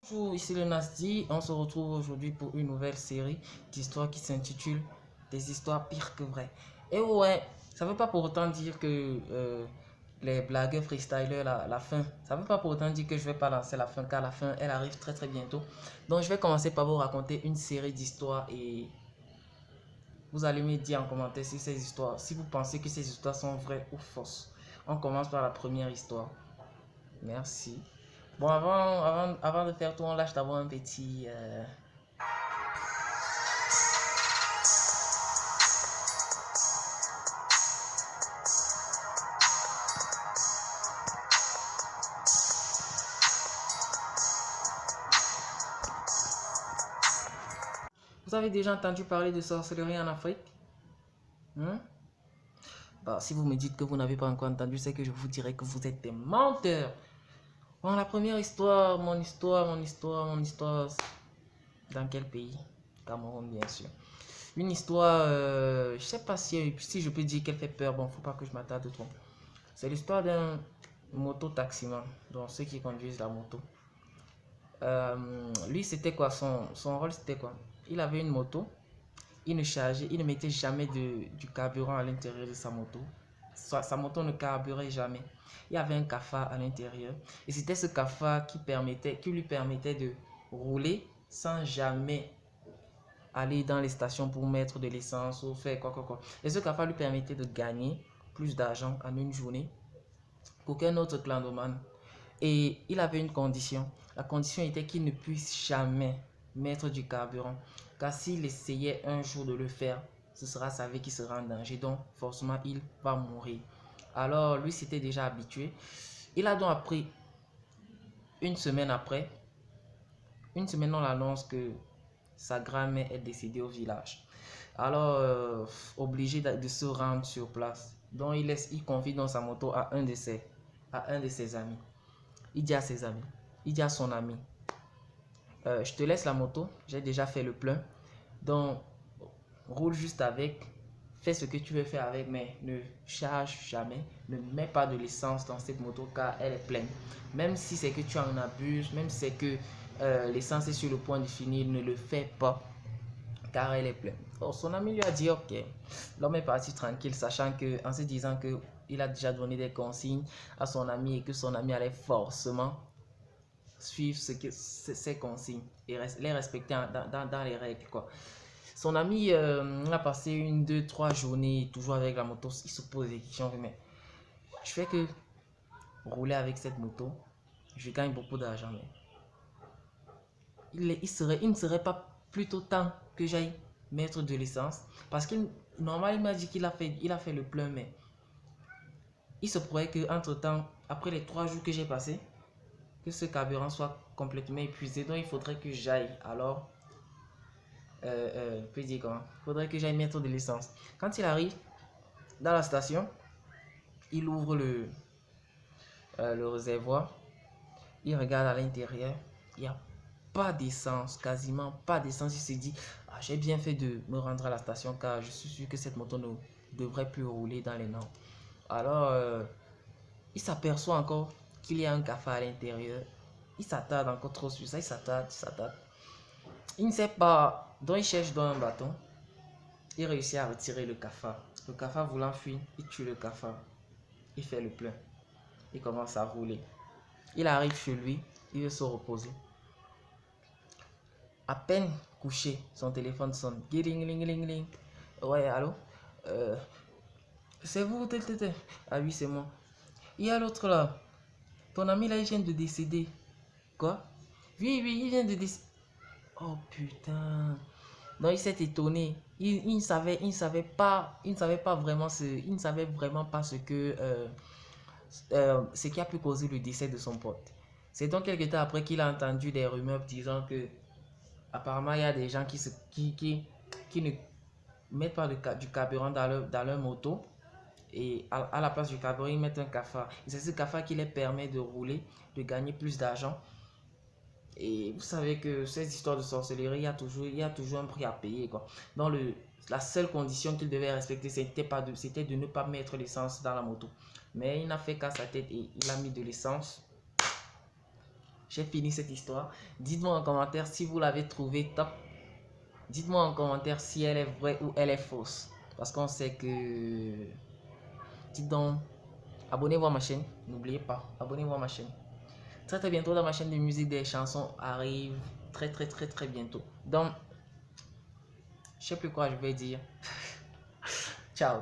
Bonjour, ici le Nasdi. On se retrouve aujourd'hui pour une nouvelle série d'histoires qui s'intitule Des histoires pires que vraies. Et ouais, ça veut pas pour autant dire que les blagueurs freestylers, la fin, ça veut pas pour autant dire que je vais pas lancer la fin, car la fin, elle arrive très très bientôt. Donc je vais commencer par vous raconter une série d'histoires et vous allez me dire en commentaire si ces histoires, si vous pensez que ces histoires sont vraies ou fausses. On commence par la première histoire. Merci. Bon, avant de faire tout, on lâche d'abord un petit... Vous avez déjà entendu parler de sorcellerie en Afrique? Hein? Bah, si vous me dites que vous n'avez pas encore entendu, c'est que je vous dirais que vous êtes des menteurs. Bon, la première histoire, mon histoire, dans quel pays? Cameroun, bien sûr. Une histoire, je sais pas si je peux dire qu'elle fait peur. Bon, faut pas que je m'attarde trop. C'est l'histoire d'un moto-taximan, donc ceux qui conduisent la moto. Lui, c'était quoi? Son rôle, c'était quoi? Il avait une moto. Il ne chargeait, il ne mettait jamais du carburant à l'intérieur de sa moto. Sa moto ne carburait jamais. Il y avait un cafard à l'intérieur. Et c'était ce cafard qui lui permettait de rouler sans jamais aller dans les stations pour mettre de l'essence ou faire quoi. Et ce cafard lui permettait de gagner plus d'argent en une journée qu'aucun autre clandomane. Et il avait une condition. La condition était qu'il ne puisse jamais mettre du carburant. Car s'il essayait un jour de le faire, ce sera sa vie qui sera en danger. Donc, forcément, il va mourir. Alors, lui s'était déjà habitué. Il a donc appris une semaine après, une semaine on l'annonce que sa grand-mère est décédée au village. Alors, obligé de se rendre sur place. Donc, il confie dans sa moto à un de ses amis. Il dit à ses amis, il dit à son ami, je te laisse la moto, j'ai déjà fait le plein, donc roule juste avec, fais ce que tu veux faire avec, mais ne charge jamais, ne mets pas de l'essence dans cette moto car elle est pleine. Même si c'est que tu en abuses, même si c'est que l'essence est sur le point de finir, ne le fais pas car elle est pleine. Oh, son ami lui a dit ok. L'homme est parti tranquille, sachant que, en se disant que il a déjà donné des consignes à son ami et que son ami allait forcément suivre ses consignes et les respecter dans les règles, quoi. Son ami a passé 1, 2, 3 journées toujours avec la moto. Il se pose des questions, mais je fais que rouler avec cette moto, je gagne beaucoup d'argent, mais il ne serait pas plutôt temps que j'aille mettre de l'essence, parce que normalement il m'a dit qu'il a fait le plein, mais il se pourrait que entre temps, après les 3 jours que j'ai passé, que ce carburant soit complètement épuisé, donc il faudrait que j'aille. Alors peut dire comment, il faudrait que j'aille mettre de l'essence. Quand il arrive dans la station, il ouvre le réservoir, il regarde à l'intérieur, il n'y a pas d'essence, quasiment pas d'essence. Il se dit, ah, j'ai bien fait de me rendre à la station car je suis sûr que cette moto ne devrait plus rouler dans les normes. Alors, il s'aperçoit encore qu'il y a un cafard à l'intérieur. Il s'attarde encore trop sur ça, il s'attarde. Il ne sait pas, donc il cherche dans un bâton. Il réussit à retirer le cafard. Le cafard voulant fuir, il tue le cafard. Il fait le plein. Il commence à rouler. Il arrive chez lui, il veut se reposer. À peine couché, son téléphone sonne. Guiling. Ouais, allô? C'est vous, tel. Ah oui, c'est moi. Il y a l'autre là. Ton ami là, il vient de décéder. Quoi? Oui, il vient de décéder. Oh putain. Non, il s'est étonné. Il ne savait pas vraiment ce que ce qui a pu causer le décès de son pote. C'est donc quelques temps après qu'il a entendu des rumeurs disant que apparemment il y a des gens qui ne mettent pas du carburant dans leur moto et à la place du carburant ils mettent un cafard. Et c'est ce cafard qui leur permet de rouler, de gagner plus d'argent. Et vous savez que ces histoires de sorcellerie, il y a toujours un prix à payer, quoi. Dans la seule condition qu'il devait respecter, c'était de ne pas mettre l'essence dans la moto. Mais il n'a fait qu'à sa tête et il a mis de l'essence. j'ai fini cette histoire. Dites-moi en commentaire si vous l'avez trouvée top. Dites-moi en commentaire si elle est vraie ou elle est fausse. Parce qu'on sait que... Dites donc, abonnez-vous à ma chaîne. N'oubliez pas, abonnez-vous à ma chaîne. Très très bientôt dans ma chaîne de musique, des chansons arrivent très bientôt. Donc, je sais plus quoi je vais dire. Ciao.